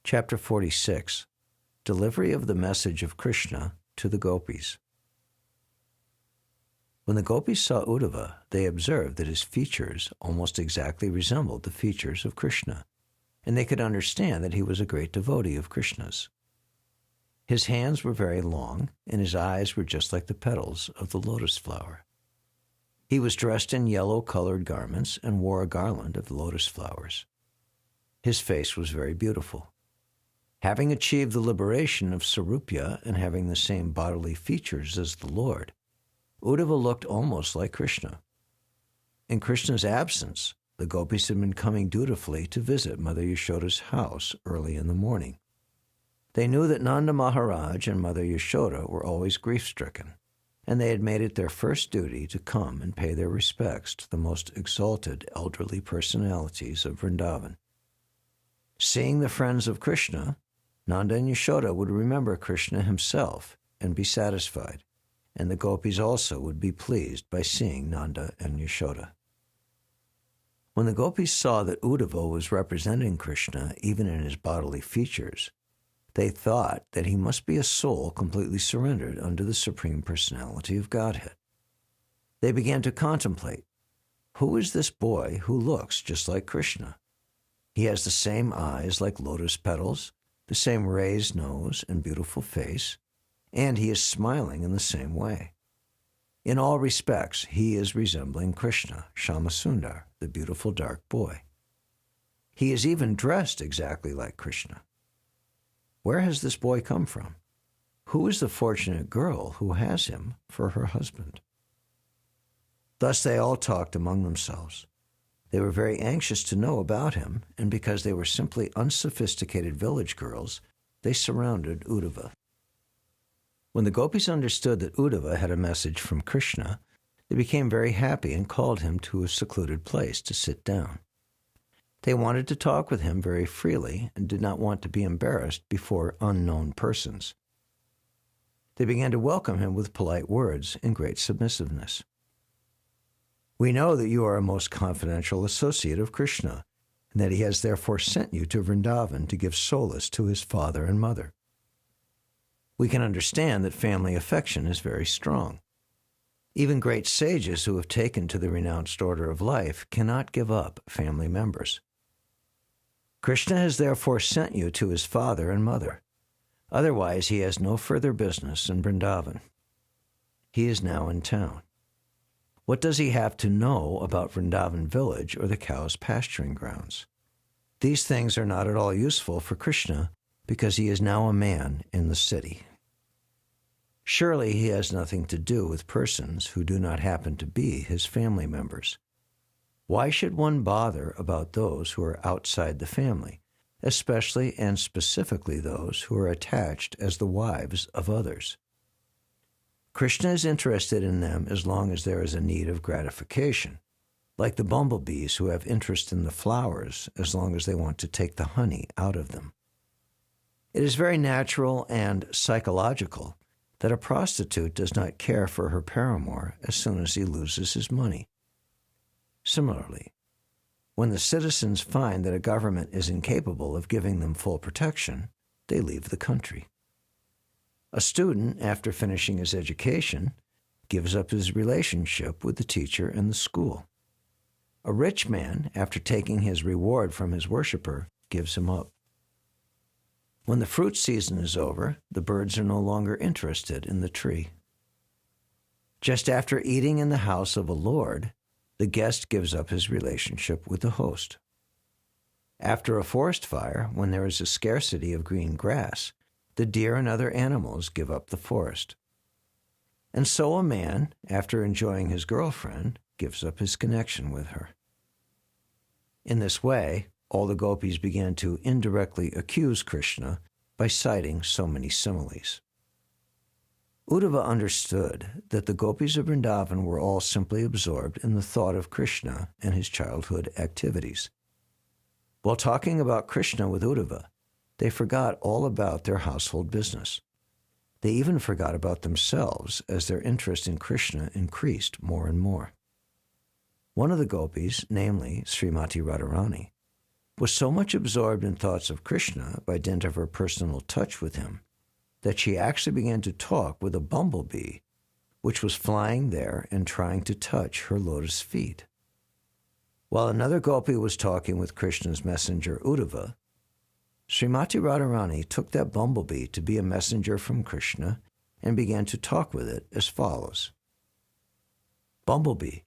Chapter 46. Delivery of the message of Krishna to the Gopis. When the Gopis saw Uddhava, they observed that his features almost exactly resembled the features of Krishna, and they could understand that he was a great devotee of Krishna's. His hands were very long, and his eyes were just like the petals of the lotus flower. He was dressed in yellow-colored garments and wore a garland of lotus flowers. His face was very beautiful. Having achieved the liberation of Sarupya and having the same bodily features as the Lord, Uddhava looked almost like Krishna. In Krishna's absence, the Gopis had been coming dutifully to visit Mother Yashoda's house early in the morning. They knew that Nanda Maharaj and Mother Yashoda were always grief-stricken, and they had made it their first duty to come and pay their respects to the most exalted elderly personalities of Vrindavan. Seeing the friends of Krishna, Nanda and Yashoda would remember Krishna himself and be satisfied, and the Gopis also would be pleased by seeing Nanda and Yashoda. When the Gopis saw that Uddhava was representing Krishna even in his bodily features, they thought that he must be a soul completely surrendered unto the Supreme Personality of Godhead. They began to contemplate, who is this boy who looks just like Krishna? He has the same eyes like lotus petals, the same raised nose and beautiful face, and he is smiling in the same way. In all respects, he is resembling Krishna, Shyamasundar, the beautiful dark boy. He is even dressed exactly like Krishna. Where has this boy come from? Who is the fortunate girl who has him for her husband? Thus they all talked among themselves. They were very anxious to know about him, and because they were simply unsophisticated village girls, they surrounded Uddhava. When the Gopis understood that Uddhava had a message from Krishna, they became very happy and called him to a secluded place to sit down. They wanted to talk with him very freely and did not want to be embarrassed before unknown persons. They began to welcome him with polite words and great submissiveness. We know that you are a most confidential associate of Krishna, and that he has therefore sent you to Vrindavan to give solace to his father and mother. We can understand that family affection is very strong. Even great sages who have taken to the renounced order of life cannot give up family members. Krishna has therefore sent you to his father and mother. Otherwise, he has no further business in Vrindavan. He is now in town. What does he have to know about Vrindavan village or the cows' pasturing grounds? These things are not at all useful for Krishna because he is now a man in the city. Surely he has nothing to do with persons who do not happen to be his family members. Why should one bother about those who are outside the family, especially and specifically those who are attached as the wives of others? Krishna is interested in them as long as there is a need of gratification, like the bumblebees who have interest in the flowers as long as they want to take the honey out of them. It is very natural and psychological that a prostitute does not care for her paramour as soon as he loses his money. Similarly, when the citizens find that a government is incapable of giving them full protection, they leave the country. A student, after finishing his education, gives up his relationship with the teacher and the school. A rich man, after taking his reward from his worshipper, gives him up. When the fruit season is over, the birds are no longer interested in the tree. Just after eating in the house of a lord, the guest gives up his relationship with the host. After a forest fire, when there is a scarcity of green grass, the deer and other animals give up the forest. And so a man, after enjoying his girlfriend, gives up his connection with her. In this way, all the Gopis began to indirectly accuse Krishna by citing so many similes. Uddhava understood that the Gopis of Vrindavan were all simply absorbed in the thought of Krishna and his childhood activities. While talking about Krishna with Uddhava, they forgot all about their household business. They even forgot about themselves as their interest in Krishna increased more and more. One of the Gopis, namely Srimati Radharani, was so much absorbed in thoughts of Krishna by dint of her personal touch with him that she actually began to talk with a bumblebee, which was flying there and trying to touch her lotus feet. While another gopi was talking with Krishna's messenger Uddhava, Srimati Radharani took that bumblebee to be a messenger from Krishna and began to talk with it as follows. Bumblebee,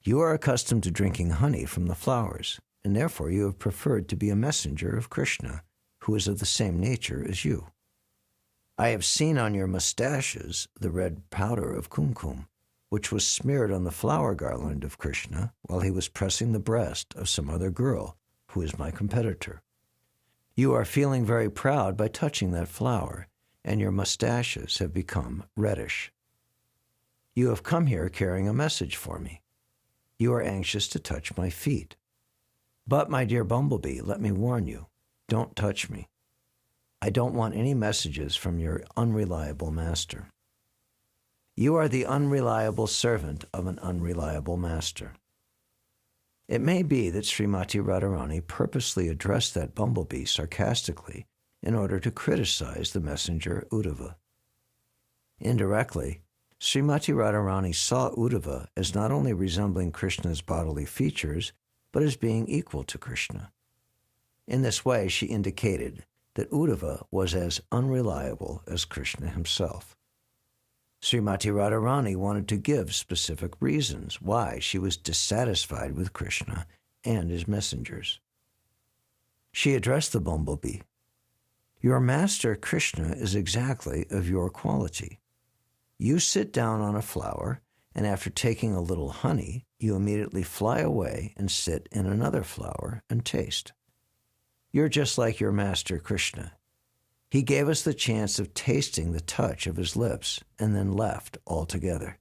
you are accustomed to drinking honey from the flowers, and therefore you have preferred to be a messenger of Krishna, who is of the same nature as you. I have seen on your mustaches the red powder of kumkum, which was smeared on the flower garland of Krishna while he was pressing the breast of some other girl, who is my competitor. You are feeling very proud by touching that flower, and your mustaches have become reddish. You have come here carrying a message for me. You are anxious to touch my feet. But, my dear bumblebee, let me warn you, don't touch me. I don't want any messages from your unreliable master. You are the unreliable servant of an unreliable master. It may be that Srimati Radharani purposely addressed that bumblebee sarcastically in order to criticize the messenger Uddhava. Indirectly, Srimati Radharani saw Uddhava as not only resembling Krishna's bodily features, but as being equal to Krishna. In this way, she indicated that Uddhava was as unreliable as Krishna himself. Srimati Radharani wanted to give specific reasons why she was dissatisfied with Krishna and his messengers. She addressed the bumblebee. Your master Krishna is exactly of your quality. You sit down on a flower, and after taking a little honey, you immediately fly away and sit in another flower and taste. You're just like your master Krishna. He gave us the chance of tasting the touch of his lips and then left altogether.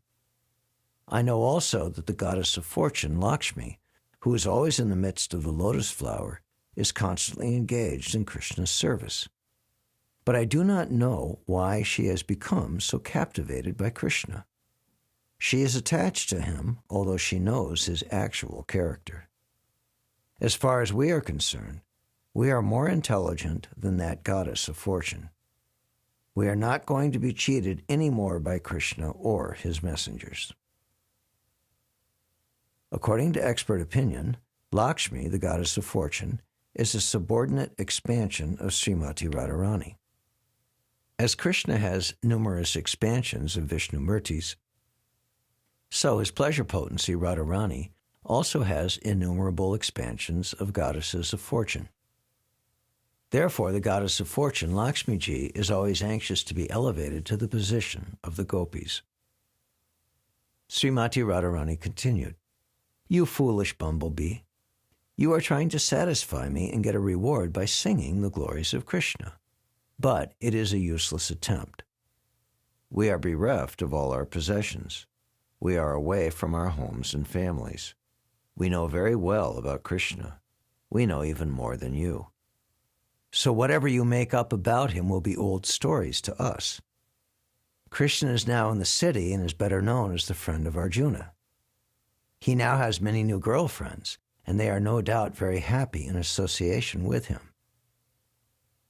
I know also that the goddess of fortune, Lakshmi, who is always in the midst of the lotus flower, is constantly engaged in Krishna's service. But I do not know why she has become so captivated by Krishna. She is attached to him, although she knows his actual character. As far as we are concerned, we are more intelligent than that goddess of fortune. We are not going to be cheated any more by Krishna or his messengers. According to expert opinion, Lakshmi, the goddess of fortune, is a subordinate expansion of Srimati Radharani. As Krishna has numerous expansions of Vishnumurtis, so his pleasure potency, Radharani, also has innumerable expansions of goddesses of fortune. Therefore, the goddess of fortune, Lakshmi Ji, is always anxious to be elevated to the position of the gopis. Srimati Radharani continued, You foolish bumblebee, you are trying to satisfy me and get a reward by singing the glories of Krishna. But it is a useless attempt. We are bereft of all our possessions. We are away from our homes and families. We know very well about Krishna. We know even more than you. So whatever you make up about him will be old stories to us. Krishna is now in the city and is better known as the friend of Arjuna. He now has many new girlfriends, and they are no doubt very happy in association with him.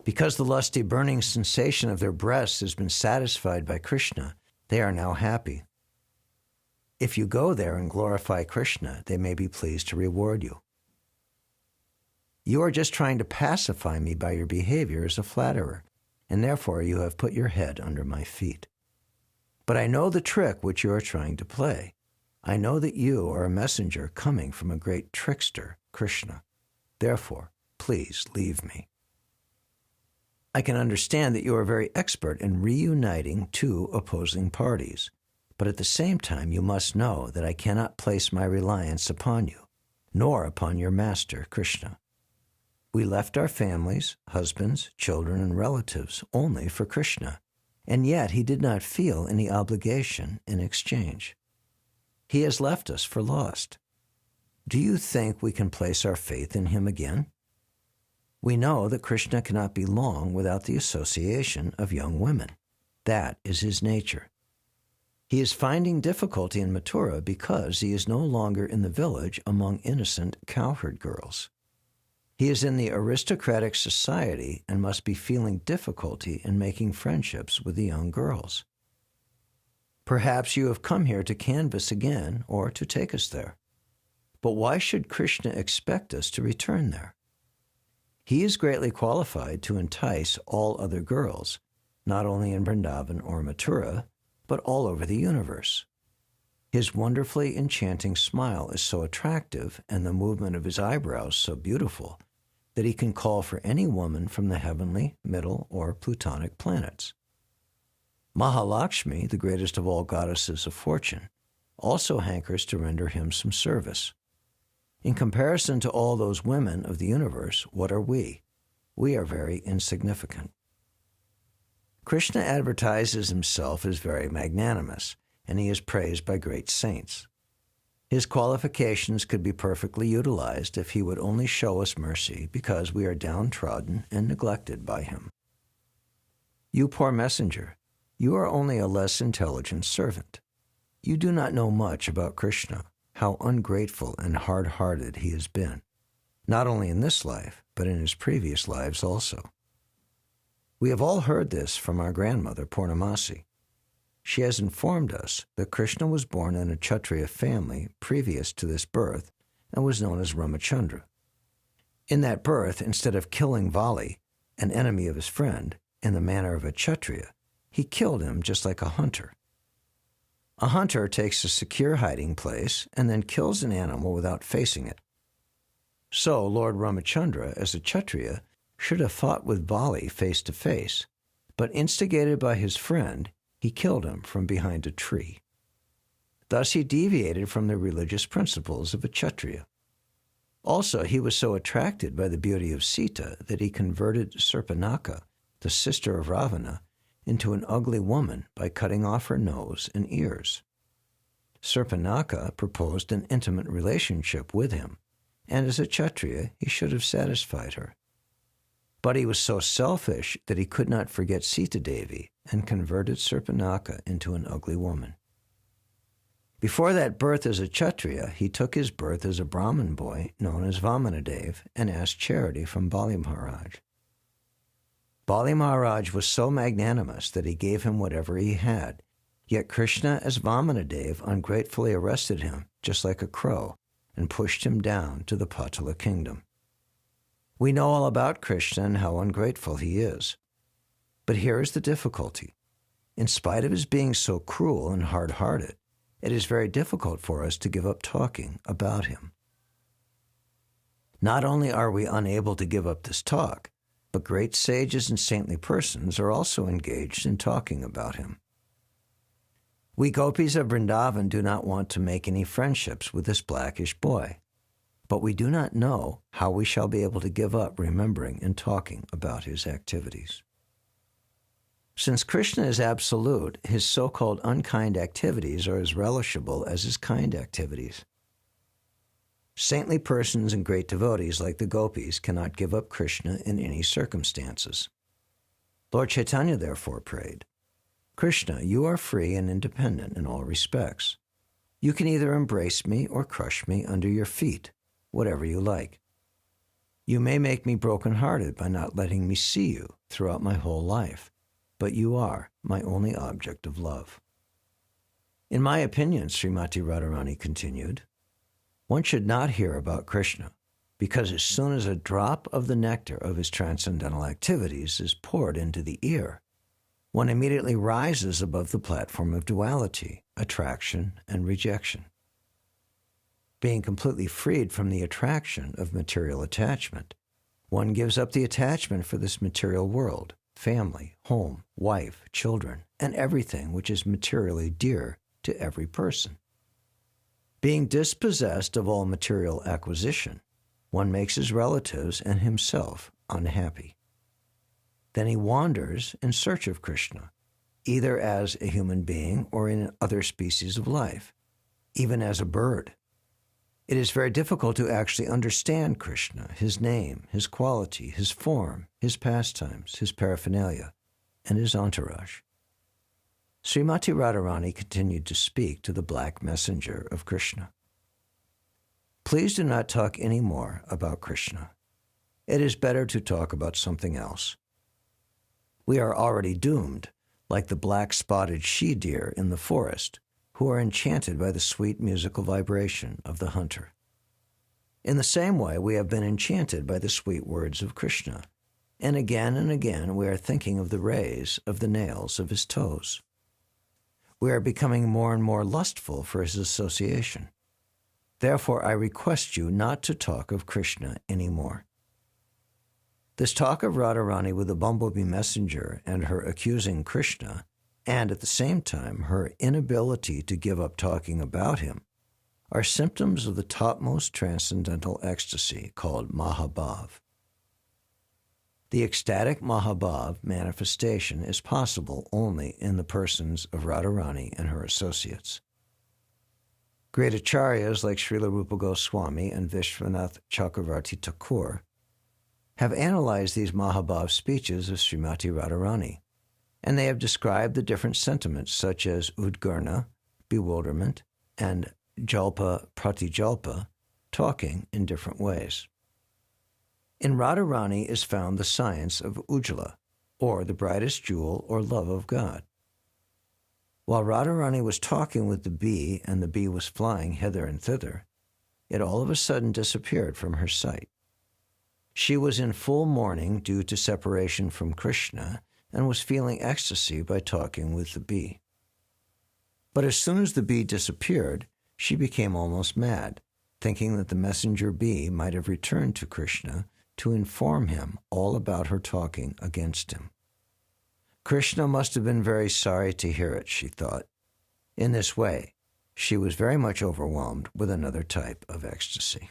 Because the lusty burning sensation of their breasts has been satisfied by Krishna, they are now happy. If you go there and glorify Krishna, they may be pleased to reward you. You are just trying to pacify me by your behavior as a flatterer, and therefore you have put your head under my feet. But I know the trick which you are trying to play. I know that you are a messenger coming from a great trickster, Krishna. Therefore, please leave me. I can understand that you are very expert in reuniting two opposing parties, but at the same time you must know that I cannot place my reliance upon you, nor upon your master, Krishna. We left our families, husbands, children, and relatives only for Krishna, and yet he did not feel any obligation in exchange. He has left us for lost. Do you think we can place our faith in him again? We know that Krishna cannot be long without the association of young women. That is his nature. He is finding difficulty in Mathura because he is no longer in the village among innocent cowherd girls. He is in the aristocratic society and must be feeling difficulty in making friendships with the young girls. Perhaps you have come here to canvass again or to take us there. But why should Krishna expect us to return there? He is greatly qualified to entice all other girls, not only in Vrindavan or Mathura, but all over the universe. His wonderfully enchanting smile is so attractive and the movement of his eyebrows so beautiful that he can call for any woman from the heavenly, middle, or plutonic planets. Mahalakshmi, the greatest of all goddesses of fortune, also hankers to render him some service. In comparison to all those women of the universe, what are we? We are very insignificant. Krishna advertises himself as very magnanimous, and he is praised by great saints. His qualifications could be perfectly utilized if he would only show us mercy because we are downtrodden and neglected by him. You poor messenger, you are only a less intelligent servant. You do not know much about Krishna, how ungrateful and hard-hearted he has been, not only in this life, but in his previous lives also. We have all heard this from our grandmother, Purnamasi. She has informed us that Krishna was born in a Kshatriya family previous to this birth and was known as Ramachandra. In that birth, instead of killing Vali, an enemy of his friend, in the manner of a Kshatriya, he killed him just like a hunter. A hunter takes a secure hiding place and then kills an animal without facing it. So Lord Ramachandra, as a Kshatriya, should have fought with Vali face to face, but instigated by his friend, he killed him from behind a tree. Thus he deviated from the religious principles of a Kshatriya. Also, he was so attracted by the beauty of Sita that he converted Surpanaka, the sister of Ravana, into an ugly woman by cutting off her nose and ears. Surpanaka proposed an intimate relationship with him, and as a Kshatriya he should have satisfied her. But he was so selfish that he could not forget Sita Devi and converted Surpanaka into an ugly woman. Before that birth as a Kshatriya, he took his birth as a Brahmin boy known as Vamanadev and asked charity from Bali Maharaj. Bali Maharaj was so magnanimous that he gave him whatever he had, yet Krishna as Vamanadev ungratefully arrested him just like a crow and pushed him down to the Patala kingdom. We know all about Krishna and how ungrateful he is. But here is the difficulty. In spite of his being so cruel and hard-hearted, it is very difficult for us to give up talking about him. Not only are we unable to give up this talk, but great sages and saintly persons are also engaged in talking about him. We gopis of Vrindavan do not want to make any friendships with this blackish boy, but we do not know how we shall be able to give up remembering and talking about his activities. Since Krishna is absolute, his so-called unkind activities are as relishable as his kind activities. Saintly persons and great devotees like the gopis cannot give up Krishna in any circumstances. Lord Chaitanya therefore prayed, "Krishna, you are free and independent in all respects. You can either embrace me or crush me under your feet, whatever you like. You may make me broken-hearted by not letting me see you throughout my whole life, but you are my only object of love." In my opinion, Srimati Radharani continued, one should not hear about Krishna, because as soon as a drop of the nectar of his transcendental activities is poured into the ear, one immediately rises above the platform of duality, attraction, and rejection. Being completely freed from the attraction of material attachment, one gives up the attachment for this material world, family, home, wife, children, and everything which is materially dear to every person. Being dispossessed of all material acquisition, one makes his relatives and himself unhappy. Then he wanders in search of Krishna, either as a human being or in other species of life, even as a bird. It is very difficult to actually understand Krishna, his name, his quality, his form, his pastimes, his paraphernalia, and his entourage. Srimati Radharani continued to speak to the black messenger of Krishna. Please do not talk any more about Krishna. it is better to talk about something else. We are already doomed, like the black-spotted she-deer in the forest, who are enchanted by the sweet musical vibration of the hunter. In the same way, we have been enchanted by the sweet words of Krishna, and again we are thinking of the rays of the nails of his toes. We are becoming more and more lustful for his association. Therefore, I request you not to talk of Krishna anymore. This talk of Radharani with the bumblebee messenger and her accusing Krishna, and at the same time her inability to give up talking about him, are symptoms of the topmost transcendental ecstasy called Mahabhav. The ecstatic Mahabhav manifestation is possible only in the persons of Radharani and her associates. Great acharyas like Srila Rupa Goswami and Vishwanath Chakravarti Thakur have analyzed these Mahabhav speeches of Srimati Radharani, and they have described the different sentiments such as udgarna, bewilderment, and jalpa pratijalpa, talking in different ways. In Radharani is found the science of ujjala, or the brightest jewel or love of God. While Radharani was talking with the bee and the bee was flying hither and thither, it all of a sudden disappeared from her sight. She was in full mourning due to separation from Krishna and was feeling ecstasy by talking with the bee. But as soon as the bee disappeared, she became almost mad, thinking that the messenger bee might have returned to Krishna to inform him all about her talking against him. Krishna must have been very sorry to hear it, she thought. In this way, she was very much overwhelmed with another type of ecstasy.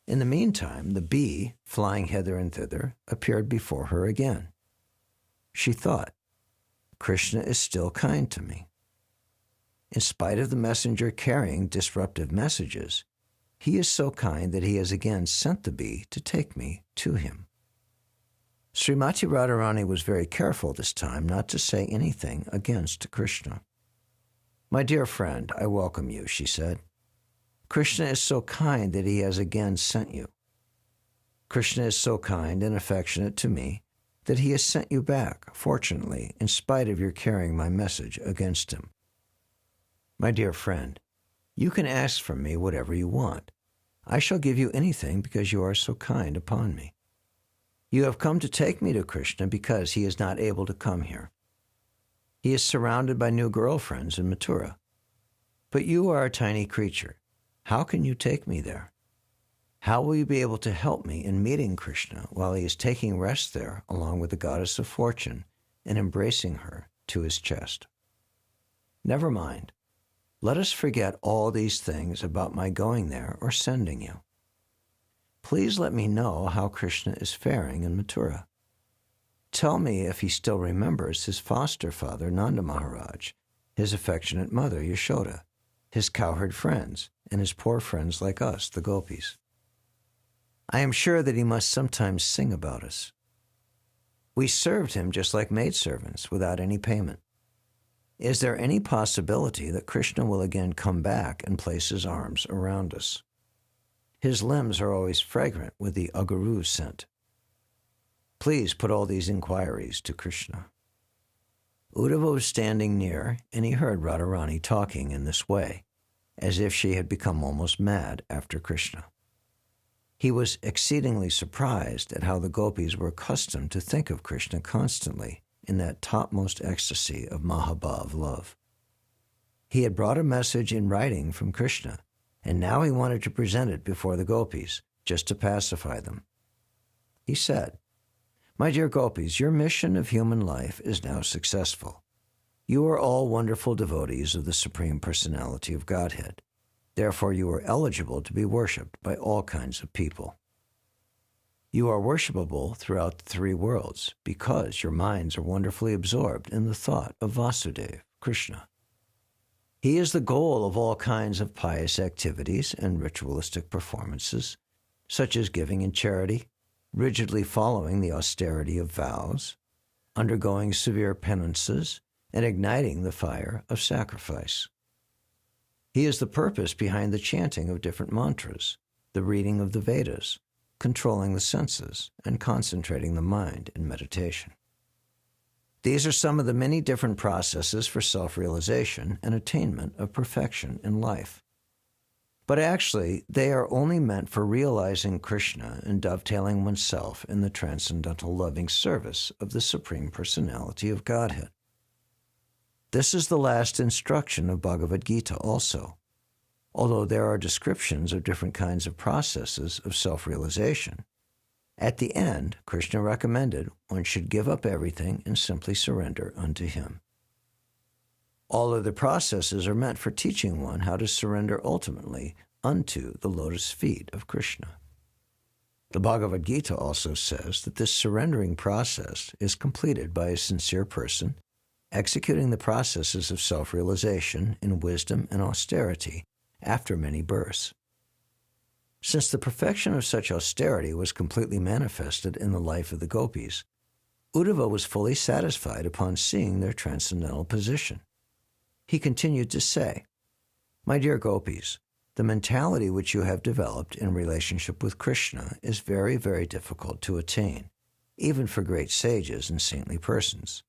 In the meantime, the bee, flying hither and thither, appeared before her again. She thought, Krishna is still kind to me. In spite of the messenger carrying disruptive messages, he is so kind that he has again sent the bee to take me to him. Srimati Radharani was very careful this time not to say anything against Krishna. My dear friend, I welcome you, she said. Krishna is so kind that he has again sent you. Krishna is so kind and affectionate to me that he has sent you back, fortunately, in spite of your carrying my message against him. My dear friend, you can ask from me whatever you want. I shall give you anything because you are so kind upon me. You have come to take me to Krishna because he is not able to come here. He is surrounded by new girlfriends in Mathura. But you are a tiny creature. How can you take me there? How will you be able to help me in meeting Krishna while he is taking rest there along with the goddess of fortune and embracing her to his chest? Never mind. Let us forget all these things about my going there or sending you. Please let me know how Krishna is faring in Mathura. Tell me if he still remembers his foster father Nanda Maharaj, his affectionate mother Yashoda, his cowherd friends, and his poor friends like us, the gopis. I am sure that he must sometimes sing about us. We served him just like maidservants without any payment. Is there any possibility that Krishna will again come back and place his arms around us? His limbs are always fragrant with the agaru scent. Please put all these inquiries to Krishna. Uddhava was standing near, and he heard Radharani talking in this way, as if she had become almost mad after Krishna. He was exceedingly surprised at how the gopis were accustomed to think of Krishna constantly in that topmost ecstasy of Mahabhav love. He had brought a message in writing from Krishna, and now he wanted to present it before the gopis, just to pacify them. He said, My dear gopis, your mission of human life is now successful. You are all wonderful devotees of the Supreme Personality of Godhead. Therefore, you are eligible to be worshipped by all kinds of people. You are worshipable throughout the three worlds because your minds are wonderfully absorbed in the thought of Vasudeva, Krishna. He is the goal of all kinds of pious activities and ritualistic performances, such as giving in charity, rigidly following the austerity of vows, undergoing severe penances, and igniting the fire of sacrifice. He is the purpose behind the chanting of different mantras, the reading of the Vedas, controlling the senses, and concentrating the mind in meditation. These are some of the many different processes for self-realization and attainment of perfection in life. But actually, they are only meant for realizing Krishna and dovetailing oneself in the transcendental loving service of the Supreme Personality of Godhead. This is the last instruction of Bhagavad Gita also. Although there are descriptions of different kinds of processes of self-realization, at the end, Krishna recommended one should give up everything and simply surrender unto him. All other processes are meant for teaching one how to surrender ultimately unto the lotus feet of Krishna. The Bhagavad Gita also says that this surrendering process is completed by a sincere person executing the processes of self-realization in wisdom and austerity after many births. Since the perfection of such austerity was completely manifested in the life of the gopis, Uddhava was fully satisfied upon seeing their transcendental position. He continued to say, "My dear gopis, the mentality which you have developed in relationship with Krishna is very, very difficult to attain, even for great sages and saintly persons.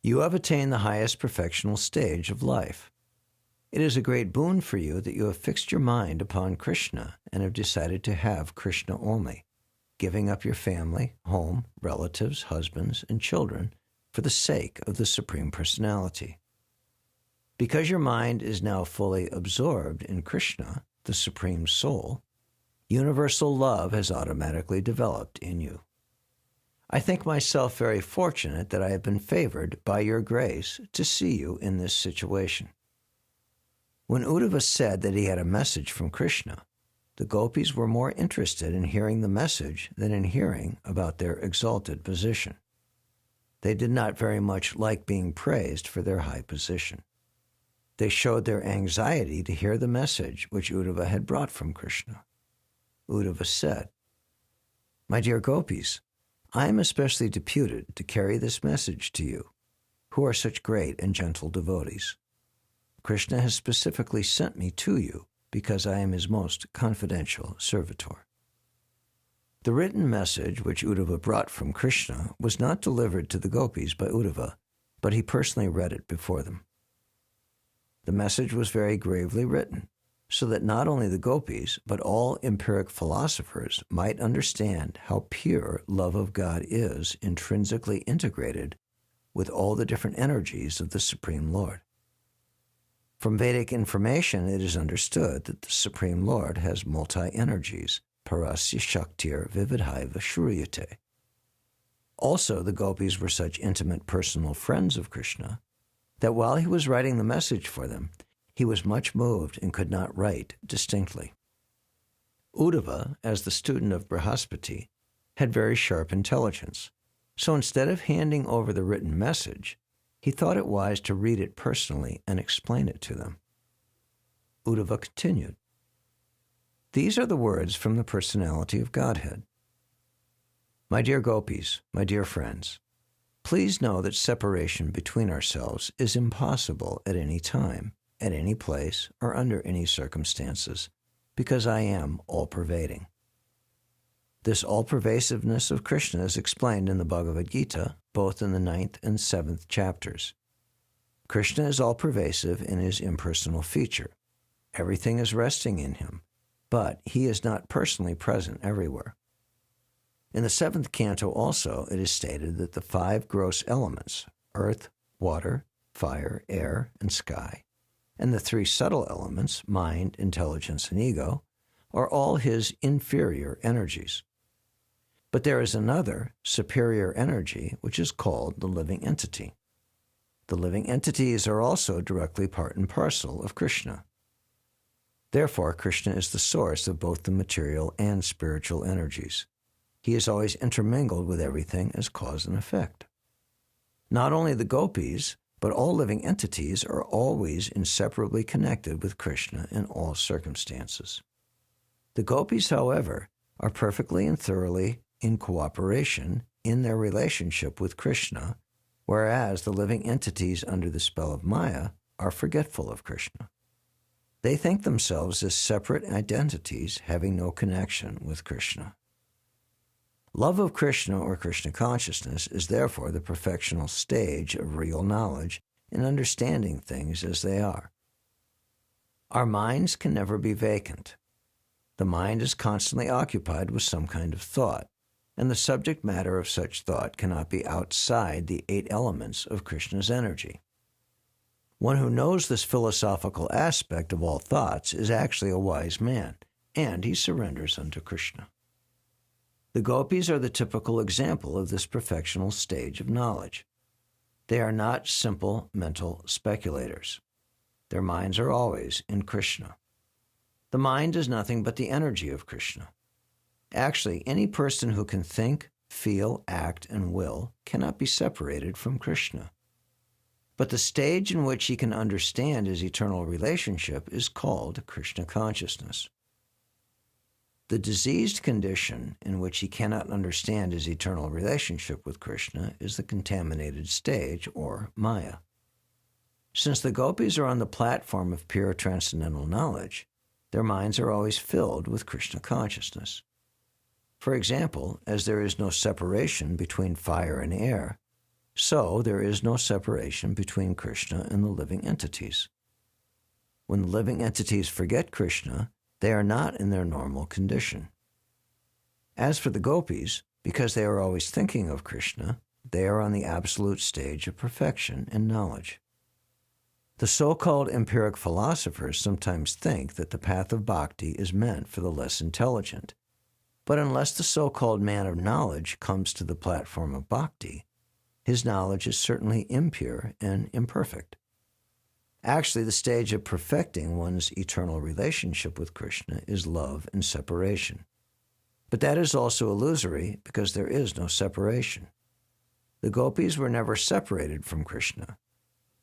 You have attained the highest perfectional stage of life. It is a great boon for you that you have fixed your mind upon Krishna and have decided to have Krishna only, giving up your family, home, relatives, husbands, and children for the sake of the Supreme Personality. Because your mind is now fully absorbed in Krishna, the Supreme Soul, universal love has automatically developed in you. I think myself very fortunate that I have been favored by your grace to see you in this situation." When Uddhava said that he had a message from Krishna, the gopis were more interested in hearing the message than in hearing about their exalted position. They did not very much like being praised for their high position. They showed their anxiety to hear the message which Uddhava had brought from Krishna. Uddhava said, "My dear gopis, I am especially deputed to carry this message to you, who are such great and gentle devotees. Krishna has specifically sent me to you because I am his most confidential servitor." The written message which Uddhava brought from Krishna was not delivered to the gopis by Uddhava, but he personally read it before them. The message was very gravely written, so that not only the gopis, but all empiric philosophers might understand how pure love of God is intrinsically integrated with all the different energies of the Supreme Lord. From Vedic information, it is understood that the Supreme Lord has multi-energies, parasya shaktir vividhaiva shruyate. Also, the gopis were such intimate personal friends of Krishna that while he was writing the message for them, he was much moved and could not write distinctly. Uddhava, as the student of Brihaspati, had very sharp intelligence, so instead of handing over the written message, he thought it wise to read it personally and explain it to them. Uddhava continued, "These are the words from the Personality of Godhead. My dear gopis, my dear friends, please know that separation between ourselves is impossible at any time, at any place, or under any circumstances, because I am all-pervading. This all-pervasiveness of Krishna is explained in the Bhagavad Gita, both in the 9th and 7th chapters. Krishna is all-pervasive in his impersonal feature. Everything is resting in him, but he is not personally present everywhere. In the 7th canto also, it is stated that the 5 gross elements, earth, water, fire, air, and sky, and the 3 subtle elements, mind, intelligence, and ego, are all his inferior energies. But there is another, superior energy, which is called the living entity. The living entities are also directly part and parcel of Krishna. Therefore, Krishna is the source of both the material and spiritual energies. He is always intermingled with everything as cause and effect. Not only the gopis, but all living entities are always inseparably connected with Krishna in all circumstances. The gopis, however, are perfectly and thoroughly in cooperation in their relationship with Krishna, whereas the living entities under the spell of Maya are forgetful of Krishna. They think themselves as separate identities having no connection with Krishna. Love of Krishna or Krishna consciousness is therefore the perfectional stage of real knowledge in understanding things as they are. Our minds can never be vacant. The mind is constantly occupied with some kind of thought, and the subject matter of such thought cannot be outside the 8 elements of Krishna's energy. One who knows this philosophical aspect of all thoughts is actually a wise man, and he surrenders unto Krishna. The gopis are the typical example of this perfectional stage of knowledge. They are not simple mental speculators. Their minds are always in Krishna. The mind is nothing but the energy of Krishna. Actually, any person who can think, feel, act, and will cannot be separated from Krishna. But the stage in which he can understand his eternal relationship is called Krishna consciousness. The diseased condition in which he cannot understand his eternal relationship with Krishna is the contaminated stage, or Maya. Since the gopis are on the platform of pure transcendental knowledge, their minds are always filled with Krishna consciousness. For example, as there is no separation between fire and air, so there is no separation between Krishna and the living entities. When the living entities forget Krishna, they are not in their normal condition. As for the gopis, because they are always thinking of Krishna, they are on the absolute stage of perfection in knowledge. The so-called empiric philosophers sometimes think that the path of bhakti is meant for the less intelligent. But unless the so-called man of knowledge comes to the platform of bhakti, his knowledge is certainly impure and imperfect. Actually, the stage of perfecting one's eternal relationship with Krishna is love and separation. But that is also illusory because there is no separation. The gopis were never separated from Krishna.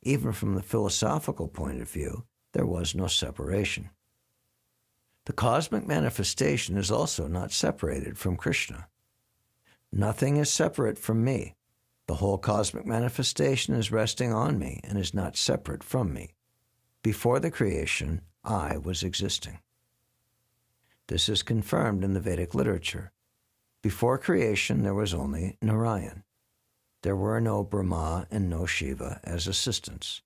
Even from the philosophical point of view, there was no separation. The cosmic manifestation is also not separated from Krishna. Nothing is separate from me. The whole cosmic manifestation is resting on me and is not separate from me. Before the creation, I was existing. This is confirmed in the Vedic literature. Before creation, there was only Narayan. There were no Brahma and no Shiva as assistants.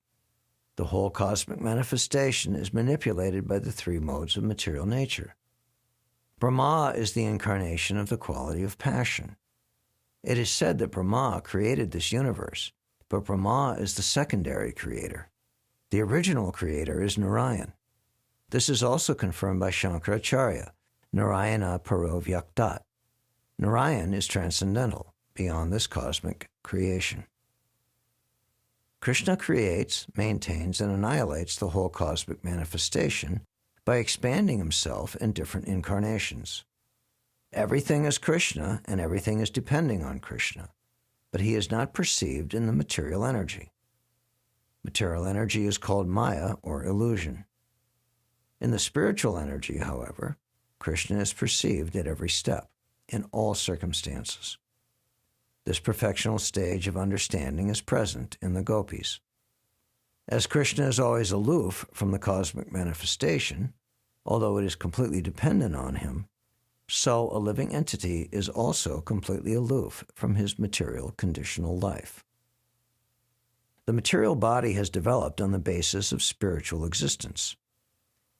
The whole cosmic manifestation is manipulated by the 3 modes of material nature. Brahma is the incarnation of the quality of passion. It is said that Brahma created this universe, but Brahma is the secondary creator. The original creator is Narayan. This is also confirmed by Shankaracharya, Narayana Paro Vyaktat. Narayan is transcendental, beyond this cosmic creation. Krishna creates, maintains, and annihilates the whole cosmic manifestation by expanding himself in different incarnations. Everything is Krishna, and everything is depending on Krishna, but he is not perceived in the material energy. Material energy is called Maya, or illusion. In the spiritual energy, however, Krishna is perceived at every step, in all circumstances. This perfectional stage of understanding is present in the gopis. As Krishna is always aloof from the cosmic manifestation, although it is completely dependent on him, so a living entity is also completely aloof from his material conditional life. The material body has developed on the basis of spiritual existence.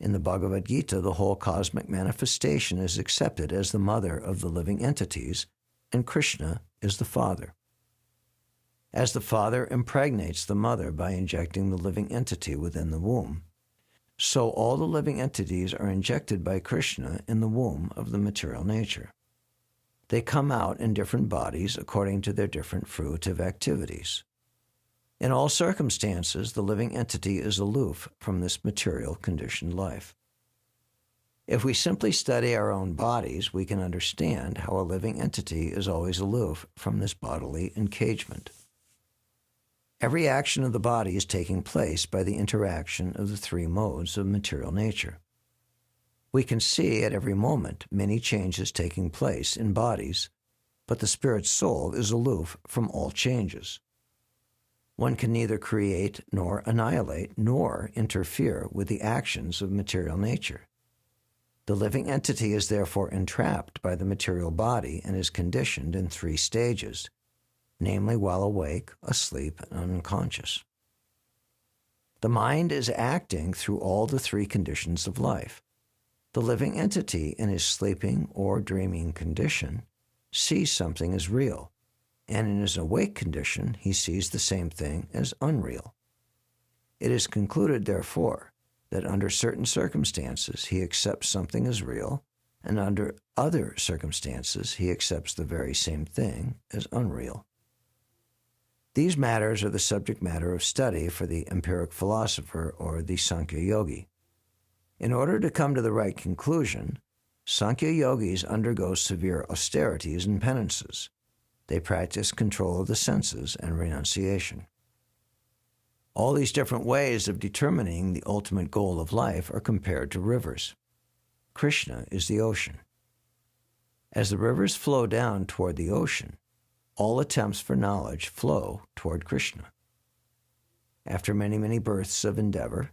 In the Bhagavad Gita, the whole cosmic manifestation is accepted as the mother of the living entities, and Krishna is the father. As the father impregnates the mother by injecting the living entity within the womb, so all the living entities are injected by Krishna in the womb of the material nature. They come out in different bodies according to their different fruitive activities. In all circumstances, the living entity is aloof from this material conditioned life. If we simply study our own bodies, we can understand how a living entity is always aloof from this bodily encagement. Every action of the body is taking place by the interaction of the 3 modes of material nature. We can see at every moment many changes taking place in bodies, but the spirit soul is aloof from all changes. One can neither create nor annihilate nor interfere with the actions of material nature. The living entity is therefore entrapped by the material body and is conditioned in 3 stages, namely while awake, asleep, and unconscious. The mind is acting through all the 3 conditions of life. The living entity in his sleeping or dreaming condition sees something as real, and in his awake condition he sees the same thing as unreal. It is concluded, therefore, that under certain circumstances he accepts something as real, and under other circumstances he accepts the very same thing as unreal. These matters are the subject matter of study for the empiric philosopher or the Sankhya yogi. In order to come to the right conclusion, Sankhya yogis undergo severe austerities and penances. They practice control of the senses and renunciation. All these different ways of determining the ultimate goal of life are compared to rivers. Krishna is the ocean. As the rivers flow down toward the ocean, all attempts for knowledge flow toward Krishna. After many, many births of endeavor,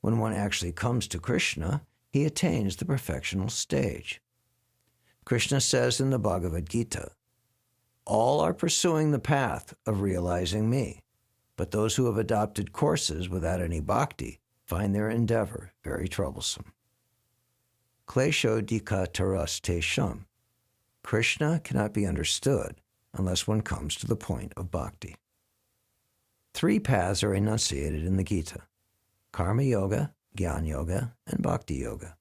when one actually comes to Krishna, he attains the perfectional stage. Krishna says in the Bhagavad Gita, "All are pursuing the path of realizing me, but those who have adopted courses without any bhakti find their endeavor very troublesome." Klesho dika taras te sham. Krishna cannot be understood unless one comes to the point of bhakti. 3 paths are enunciated in the Gita: Karma Yoga, Jnana Yoga, and Bhakti Yoga.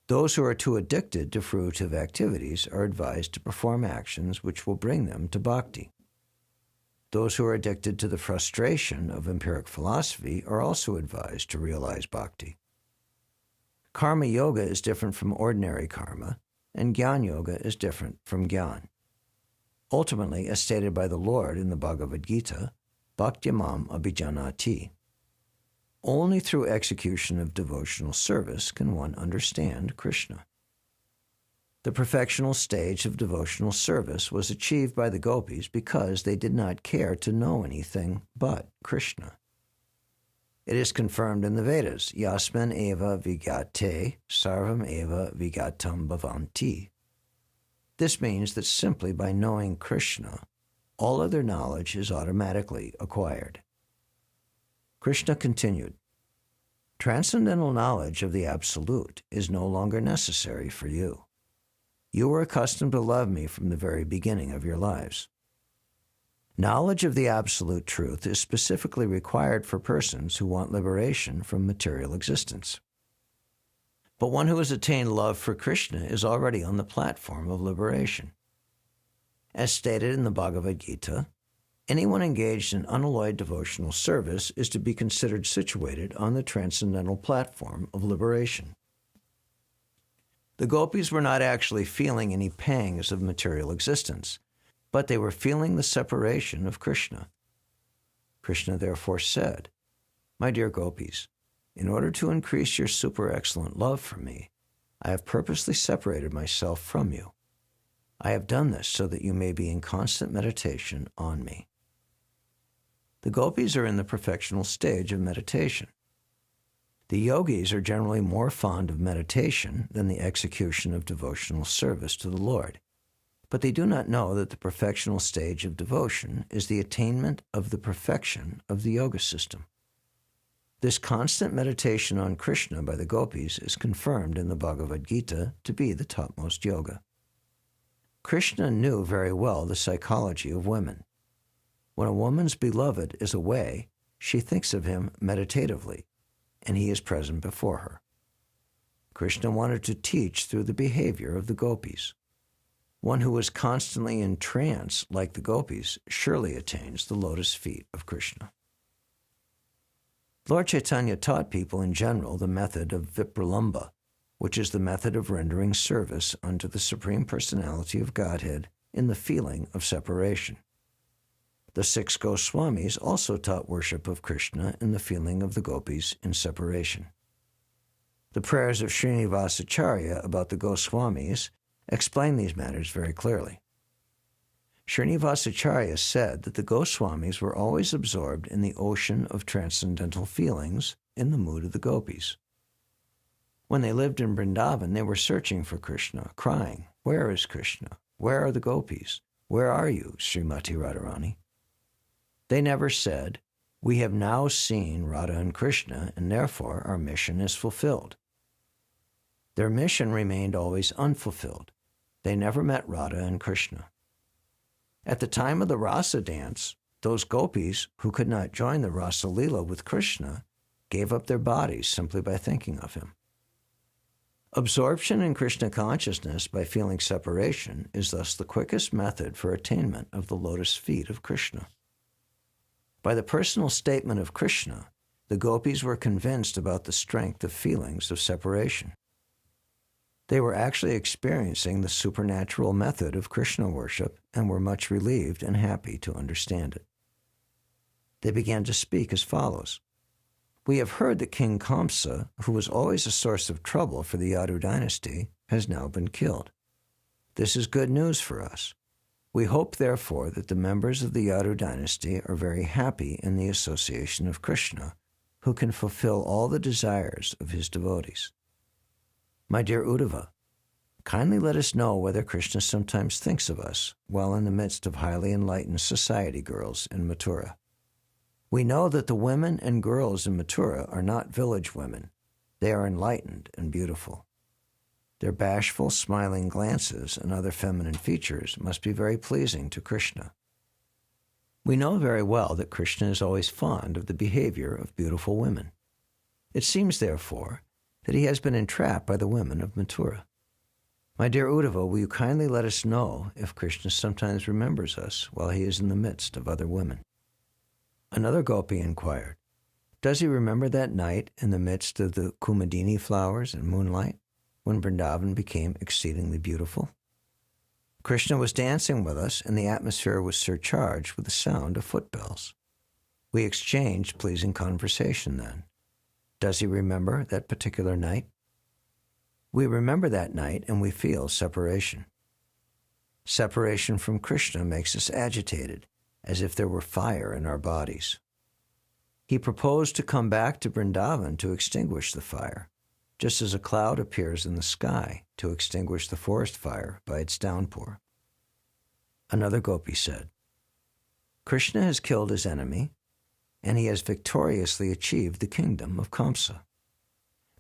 Those who are too addicted to fruitive activities are advised to perform actions which will bring them to bhakti. Those who are addicted to the frustration of empiric philosophy are also advised to realize bhakti. Karma Yoga is different from ordinary karma, and Jnana Yoga is different from Jnana. Ultimately, as stated by the Lord in the Bhagavad Gita, Bhaktyamam abhijanati. Only through execution of devotional service can one understand Krishna. The perfectional stage of devotional service was achieved by the gopis because they did not care to know anything but Krishna. It is confirmed in the Vedas, Yasman eva vigate sarvam eva vigatam bhavanti. This means that simply by knowing Krishna, all other knowledge is automatically acquired. Krishna continued, "Transcendental knowledge of the Absolute is no longer necessary for you. You were accustomed to love me from the very beginning of your lives. Knowledge of the Absolute Truth is specifically required for persons who want liberation from material existence. But one who has attained love for Krishna is already on the platform of liberation. As stated in the Bhagavad Gita, anyone engaged in unalloyed devotional service is to be considered situated on the transcendental platform of liberation." The gopis were not actually feeling any pangs of material existence, but they were feeling the separation of Krishna. Krishna therefore said, "My dear gopis, in order to increase your super excellent love for me, I have purposely separated myself from you. I have done this so that you may be in constant meditation on me." The gopis are in the perfectional stage of meditation. The yogis are generally more fond of meditation than the execution of devotional service to the Lord, but they do not know that the perfectional stage of devotion is the attainment of the perfection of the yoga system. This constant meditation on Krishna by the gopis is confirmed in the Bhagavad Gita to be the topmost yoga. Krishna knew very well the psychology of women. When a woman's beloved is away, she thinks of him meditatively, and he is present before her. Krishna wanted to teach through the behavior of the gopis. One who is constantly in trance like the gopis surely attains the lotus feet of Krishna. Lord Chaitanya taught people in general the method of Vipralambha, which is the method of rendering service unto the Supreme Personality of Godhead in the feeling of separation. The 6 Goswamis also taught worship of Krishna in the feeling of the gopis in separation. The prayers of Srinivasacharya about the Goswamis explain these matters very clearly. Srinivasacharya said that the Goswamis were always absorbed in the ocean of transcendental feelings in the mood of the gopis. When they lived in Vrindavan, they were searching for Krishna, crying, "Where is Krishna? Where are the gopis? Where are you, Srimati Radharani?" They never said, "We have now seen Radha and Krishna, and therefore our mission is fulfilled." Their mission remained always unfulfilled. They never met Radha and Krishna. At the time of the Rasa dance, those gopis who could not join the Rasa Leela with Krishna gave up their bodies simply by thinking of him. Absorption in Krishna consciousness by feeling separation is thus the quickest method for attainment of the lotus feet of Krishna. By the personal statement of Krishna, the gopis were convinced about the strength of feelings of separation. They were actually experiencing the supernatural method of Krishna worship and were much relieved and happy to understand it. They began to speak as follows. "We have heard that King Kamsa, who was always a source of trouble for the Yadu dynasty, has now been killed. This is good news for us. We hope, therefore, that the members of the Yadu dynasty are very happy in the association of Krishna, who can fulfill all the desires of his devotees. My dear Uddhava, kindly let us know whether Krishna sometimes thinks of us while in the midst of highly enlightened society girls in Mathura. We know that the women and girls in Mathura are not village women. They are enlightened and beautiful. Their bashful, smiling glances and other feminine features must be very pleasing to Krishna. We know very well that Krishna is always fond of the behavior of beautiful women. It seems, therefore, that he has been entrapped by the women of Mathura. My dear Uddhava, will you kindly let us know if Krishna sometimes remembers us while he is in the midst of other women?" Another gopi inquired, "Does he remember that night in the midst of the kumadini flowers and moonlight, when Vrindavan became exceedingly beautiful? Krishna was dancing with us, and the atmosphere was surcharged with the sound of footbells. We exchanged pleasing conversation then. Does he remember that particular night?" "We remember that night, and we feel separation. Separation from Krishna makes us agitated, as if there were fire in our bodies. He proposed to come back to Vrindavan to extinguish the fire, just as a cloud appears in the sky to extinguish the forest fire by its downpour." Another gopi said, "Krishna has killed his enemy, and he has victoriously achieved the kingdom of Kamsa.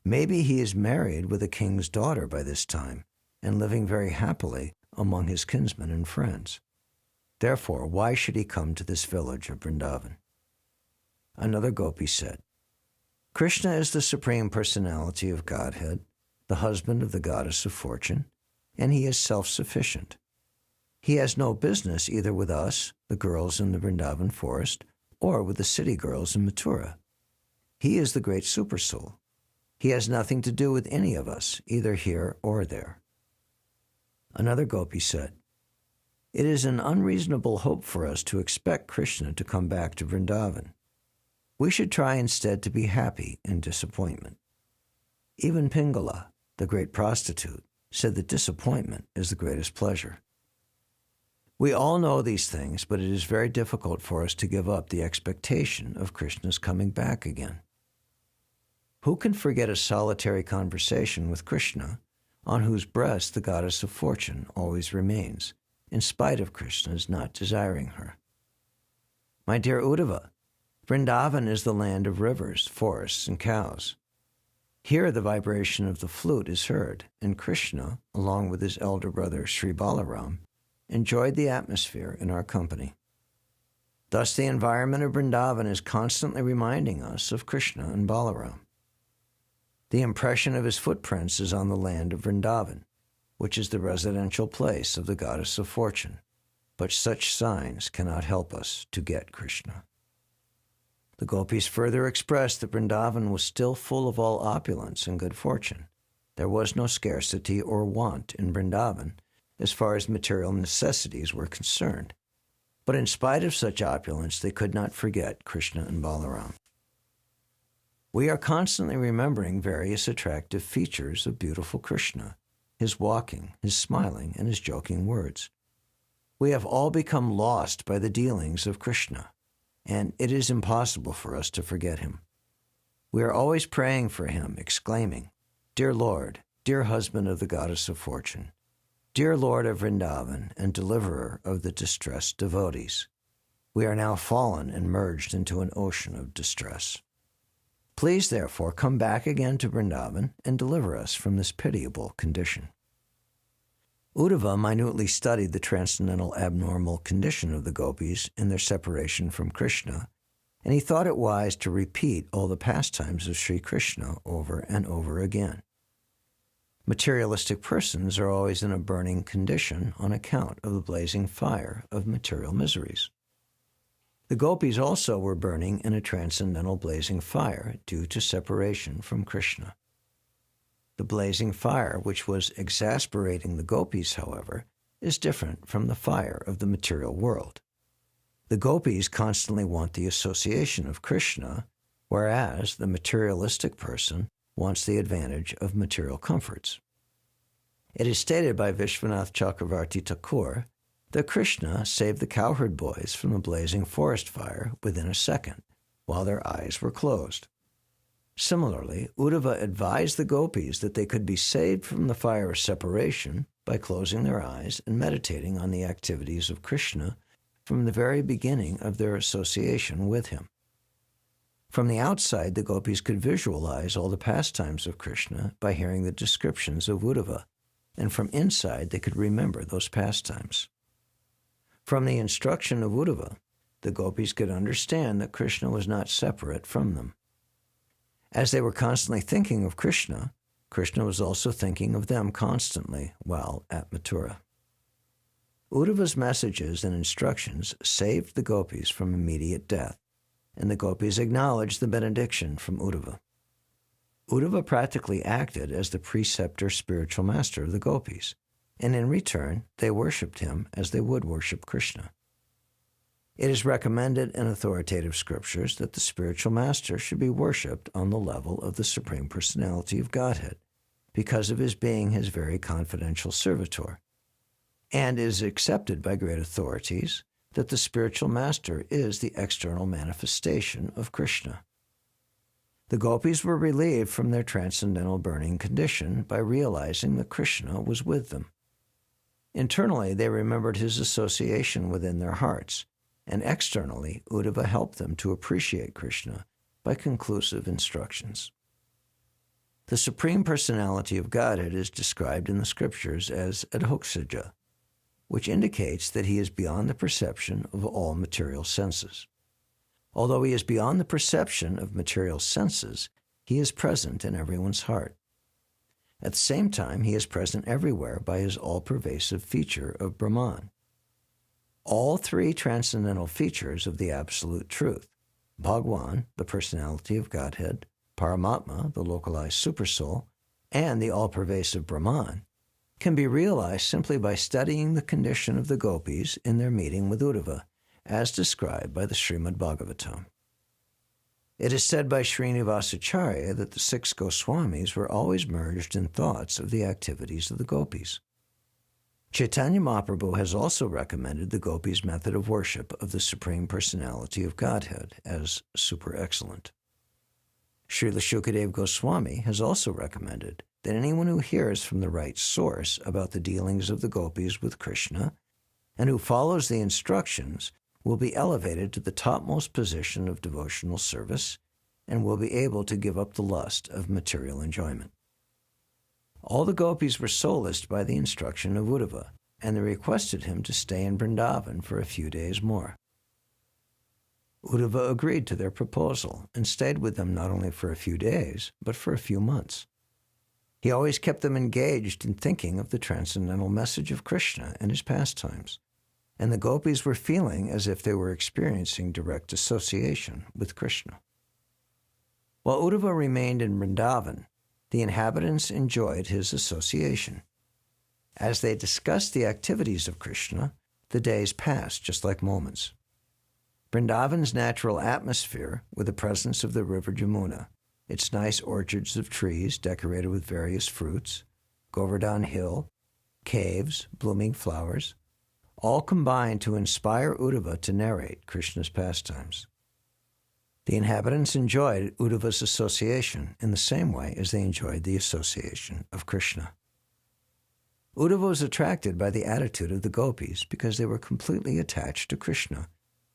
Maybe he is married with a king's daughter by this time and living very happily among his kinsmen and friends. Therefore, why should he come to this village of Vrindavan?" Another gopi said, "Krishna is the Supreme Personality of Godhead, the husband of the goddess of fortune, and he is self-sufficient. He has no business either with us, the girls in the Vrindavan forest, or with the city girls in Mathura. He is the great Supersoul. He has nothing to do with any of us, either here or there." Another gopi said, "It is an unreasonable hope for us to expect Krishna to come back to Vrindavan. We should try instead to be happy in disappointment. Even Pingala, the great prostitute, said that disappointment is the greatest pleasure. We all know these things, but it is very difficult for us to give up the expectation of Krishna's coming back again. Who can forget a solitary conversation with Krishna, on whose breast the goddess of fortune always remains, in spite of Krishna's not desiring her? My dear Uddhava, Vrindavan is the land of rivers, forests, and cows. Here the vibration of the flute is heard, and Krishna, along with his elder brother Sri Balaram, enjoyed the atmosphere in our company. Thus the environment of Vrindavan is constantly reminding us of Krishna and Balaram. The impression of his footprints is on the land of Vrindavan, which is the residential place of the goddess of fortune, but such signs cannot help us to get Krishna." The gopis further expressed that Vrindavan was still full of all opulence and good fortune. There was no scarcity or want in Vrindavan as far as material necessities were concerned. But in spite of such opulence, they could not forget Krishna and Balaram. We are constantly remembering various attractive features of beautiful Krishna, his walking, his smiling, and his joking words. We have all become lost by the dealings of Krishna, and it is impossible for us to forget him. We are always praying for him, exclaiming, "Dear Lord, dear husband of the goddess of fortune, dear Lord of Vrindavan and deliverer of the distressed devotees, we are now fallen and merged into an ocean of distress. Please, therefore, come back again to Vrindavan and deliver us from this pitiable condition." Uddhava minutely studied the transcendental abnormal condition of the gopis in their separation from Krishna, and he thought it wise to repeat all the pastimes of Sri Krishna over and over again. Materialistic persons are always in a burning condition on account of the blazing fire of material miseries. The gopis also were burning in a transcendental blazing fire due to separation from Krishna. The blazing fire which was exasperating the gopis, however, is different from the fire of the material world. The gopis constantly want the association of Krishna, whereas the materialistic person wants the advantage of material comforts. It is stated by Vishwanath Chakravarti Thakur that Krishna saved the cowherd boys from the blazing forest fire within a second, while their eyes were closed. Similarly, Uddhava advised the gopis that they could be saved from the fire of separation by closing their eyes and meditating on the activities of Krishna from the very beginning of their association with him. From the outside, the gopis could visualize all the pastimes of Krishna by hearing the descriptions of Uddhava, and from inside they could remember those pastimes. From the instruction of Uddhava, the gopis could understand that Krishna was not separate from them. As they were constantly thinking of Krishna, Krishna was also thinking of them constantly while at Mathura. Uddhava's messages and instructions saved the gopis from immediate death, and the gopis acknowledged the benediction from Uddhava. Uddhava practically acted as the preceptor spiritual master of the gopis, and in return they worshipped him as they would worship Krishna. It is recommended in authoritative scriptures that the spiritual master should be worshipped on the level of the Supreme Personality of Godhead, because of his being his very confidential servitor, and it is accepted by great authorities that the spiritual master is the external manifestation of Krishna. The gopis were relieved from their transcendental burning condition by realizing that Krishna was with them. Internally, they remembered his association within their hearts, and externally, Uddhava helped them to appreciate Krishna by conclusive instructions. The Supreme Personality of Godhead is described in the Scriptures as Adhoksaja, which indicates that he is beyond the perception of all material senses. Although he is beyond the perception of material senses, he is present in everyone's heart. At the same time, he is present everywhere by his all-pervasive feature of Brahman. All three transcendental features of the Absolute Truth, Bhagwan, the Personality of Godhead, Paramatma, the localized Supersoul, and the all-pervasive Brahman, can be realized simply by studying the condition of the gopis in their meeting with Uddhava, as described by the Srimad Bhagavatam. It is said by Srinivasacharya that the 6 Goswamis were always merged in thoughts of the activities of the gopis. Chaitanya Mahaprabhu has also recommended the gopis' method of worship of the Supreme Personality of Godhead as super excellent. Srila Shukadeva Goswami has also recommended that anyone who hears from the right source about the dealings of the gopis with Krishna and who follows the instructions will be elevated to the topmost position of devotional service and will be able to give up the lust of material enjoyment. All the gopis were solaced by the instruction of Uddhava, and they requested him to stay in Vrindavan for a few days more. Uddhava agreed to their proposal and stayed with them not only for a few days, but for a few months. He always kept them engaged in thinking of the transcendental message of Krishna and his pastimes, and the gopis were feeling as if they were experiencing direct association with Krishna. While Uddhava remained in Vrindavan, the inhabitants enjoyed his association. As they discussed the activities of Krishna, the days passed just like moments. Vrindavan's natural atmosphere, with the presence of the river Jamuna, its nice orchards of trees decorated with various fruits, Govardhan Hill, caves, blooming flowers, all combined to inspire Uddhava to narrate Krishna's pastimes. The inhabitants enjoyed Uddhava's association in the same way as they enjoyed the association of Krishna. Uddhava was attracted by the attitude of the gopis because they were completely attached to Krishna,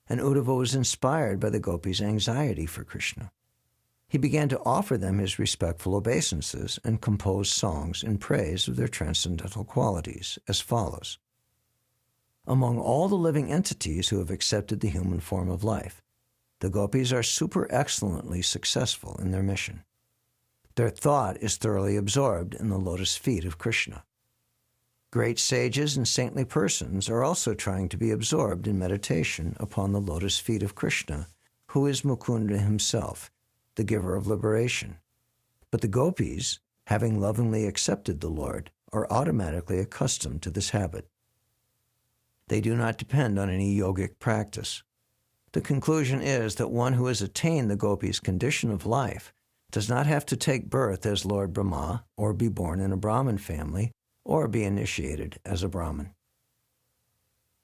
and Uddhava was inspired by the gopis' anxiety for Krishna. He began to offer them his respectful obeisances and compose songs in praise of their transcendental qualities as follows. Among all the living entities who have accepted the human form of life, the gopis are super excellently successful in their mission. Their thought is thoroughly absorbed in the lotus feet of Krishna. Great sages and saintly persons are also trying to be absorbed in meditation upon the lotus feet of Krishna, who is Mukunda himself, the giver of liberation. But the gopis, having lovingly accepted the Lord, are automatically accustomed to this habit. They do not depend on any yogic practice. The conclusion is that one who has attained the gopis' condition of life does not have to take birth as Lord Brahma, or be born in a Brahmin family, or be initiated as a Brahmin.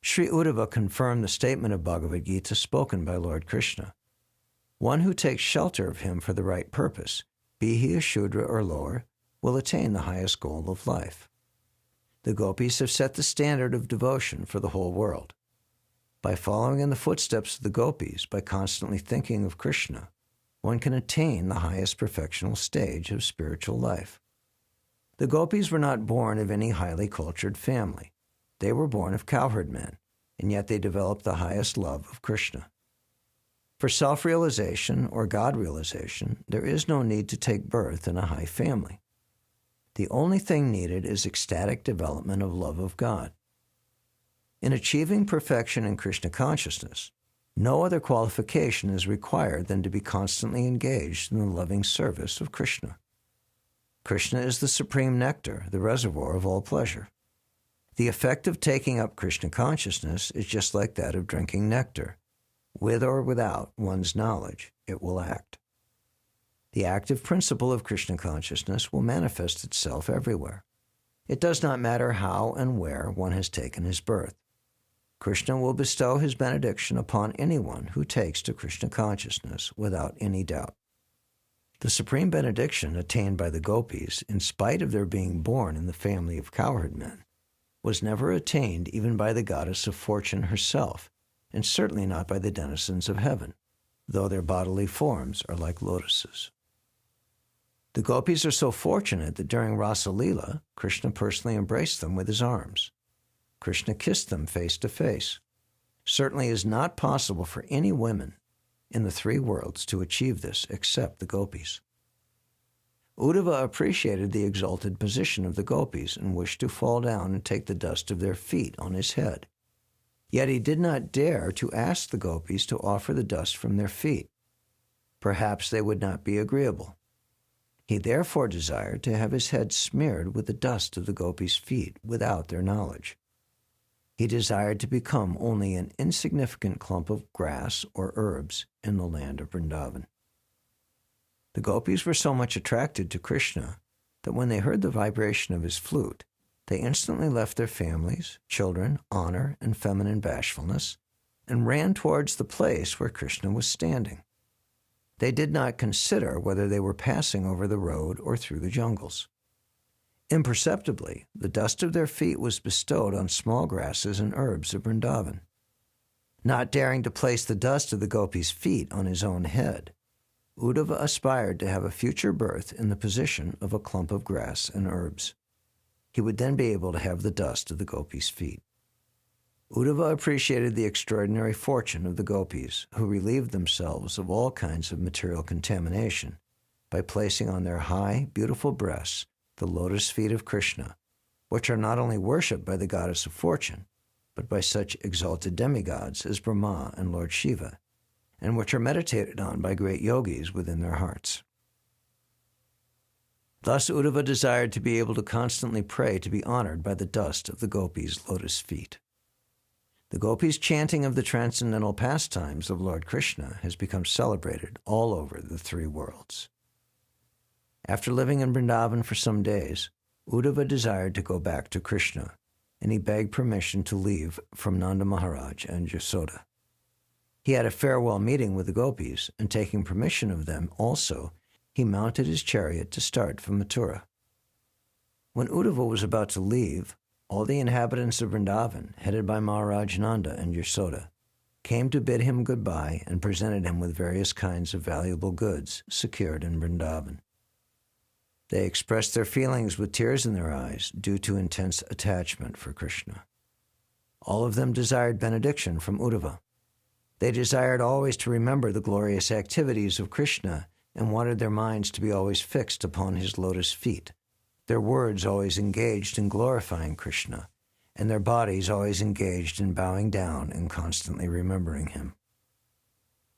Sri Uddhava confirmed the statement of Bhagavad Gita spoken by Lord Krishna. One who takes shelter of him for the right purpose, be he a Shudra or lower, will attain the highest goal of life. The gopis have set the standard of devotion for the whole world. By following in the footsteps of the gopis, by constantly thinking of Krishna, one can attain the highest perfectional stage of spiritual life. The gopis were not born of any highly cultured family. They were born of cowherd men, and yet they developed the highest love of Krishna. For self-realization or God-realization, there is no need to take birth in a high family. The only thing needed is ecstatic development of love of God. In achieving perfection in Krishna consciousness, no other qualification is required than to be constantly engaged in the loving service of Krishna. Krishna is the supreme nectar, the reservoir of all pleasure. The effect of taking up Krishna consciousness is just like that of drinking nectar. With or without one's knowledge, it will act. The active principle of Krishna consciousness will manifest itself everywhere. It does not matter how and where one has taken his birth. Krishna will bestow his benediction upon anyone who takes to Krishna consciousness without any doubt. The supreme benediction attained by the gopis, in spite of their being born in the family of cowherd men, was never attained even by the goddess of fortune herself, and certainly not by the denizens of heaven, though their bodily forms are like lotuses. The gopis are so fortunate that during Rasa Leela, Krishna personally embraced them with his arms. Krishna kissed them face to face. Certainly it is not possible for any women in the three worlds to achieve this except the gopis. Uddhava appreciated the exalted position of the gopis and wished to fall down and take the dust of their feet on his head. Yet he did not dare to ask the gopis to offer the dust from their feet. Perhaps they would not be agreeable. He therefore desired to have his head smeared with the dust of the gopis' feet without their knowledge. He desired to become only an insignificant clump of grass or herbs in the land of Vrindavan. The gopis were so much attracted to Krishna that when they heard the vibration of his flute, they instantly left their families, children, honor, and feminine bashfulness, and ran towards the place where Krishna was standing. They did not consider whether they were passing over the road or through the jungles. Imperceptibly, the dust of their feet was bestowed on small grasses and herbs of Vrindavan. Not daring to place the dust of the gopis' feet on his own head, Uddhava aspired to have a future birth in the position of a clump of grass and herbs. He would then be able to have the dust of the gopis' feet. Uddhava appreciated the extraordinary fortune of the gopis, who relieved themselves of all kinds of material contamination by placing on their high, beautiful breasts the lotus feet of Krishna, which are not only worshipped by the goddess of fortune, but by such exalted demigods as Brahma and Lord Shiva, and which are meditated on by great yogis within their hearts. Thus Uddhava desired to be able to constantly pray to be honored by the dust of the gopis' lotus feet. The gopis' chanting of the transcendental pastimes of Lord Krishna has become celebrated all over the three worlds. After living in Vrindavan for some days, Uddhava desired to go back to Krishna, and he begged permission to leave from Nanda Maharaj and Yasoda. He had a farewell meeting with the gopis, and taking permission of them also, he mounted his chariot to start from Mathura. When Uddhava was about to leave, all the inhabitants of Vrindavan, headed by Maharaj Nanda and Yasoda, came to bid him goodbye and presented him with various kinds of valuable goods secured in Vrindavan. They expressed their feelings with tears in their eyes due to intense attachment for Krishna. All of them desired benediction from Uddhava. They desired always to remember the glorious activities of Krishna and wanted their minds to be always fixed upon his lotus feet, their words always engaged in glorifying Krishna, and their bodies always engaged in bowing down and constantly remembering him.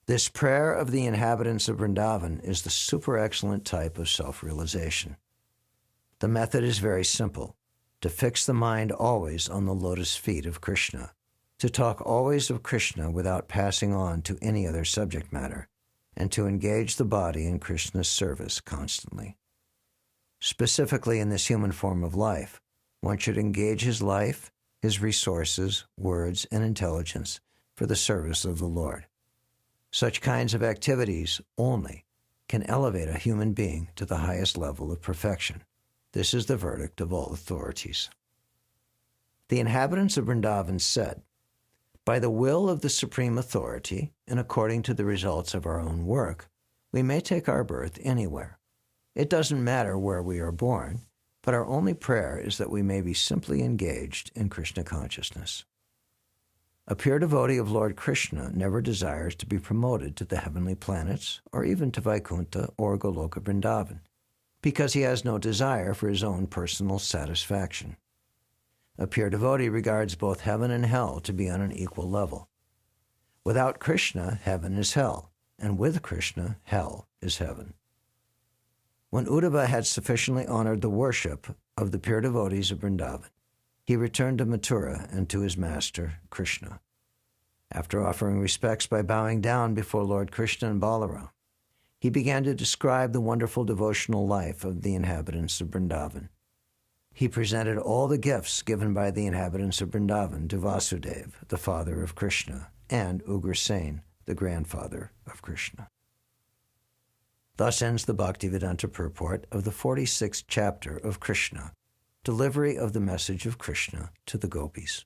This prayer of the inhabitants of Vrindavan is the super excellent type of self-realization. The method is very simple: to fix the mind always on the lotus feet of Krishna, to talk always of Krishna without passing on to any other subject matter, and to engage the body in Krishna's service constantly. Specifically in this human form of life, one should engage his life, his resources, words, and intelligence for the service of the Lord. Such kinds of activities only can elevate a human being to the highest level of perfection. This is the verdict of all authorities. The inhabitants of Vrindavan said, "By the will of the Supreme Authority, and according to the results of our own work, we may take our birth anywhere. It doesn't matter where we are born, but our only prayer is that we may be simply engaged in Krishna consciousness." A pure devotee of Lord Krishna never desires to be promoted to the heavenly planets or even to Vaikuntha or Goloka Vrindavan, because he has no desire for his own personal satisfaction. A pure devotee regards both heaven and hell to be on an equal level. Without Krishna, heaven is hell, and with Krishna, hell is heaven. When Uddhava had sufficiently honored the worship of the pure devotees of Vrindavan, he returned to Mathura and to his master, Krishna. After offering respects by bowing down before Lord Krishna and Balaram, he began to describe the wonderful devotional life of the inhabitants of Vrindavan. He presented all the gifts given by the inhabitants of Vrindavan to Vasudeva, the father of Krishna, and Ugrasen, the grandfather of Krishna. Thus ends the Bhaktivedanta purport of the 46th chapter of Krishna, delivery of the message of Krishna to the gopis.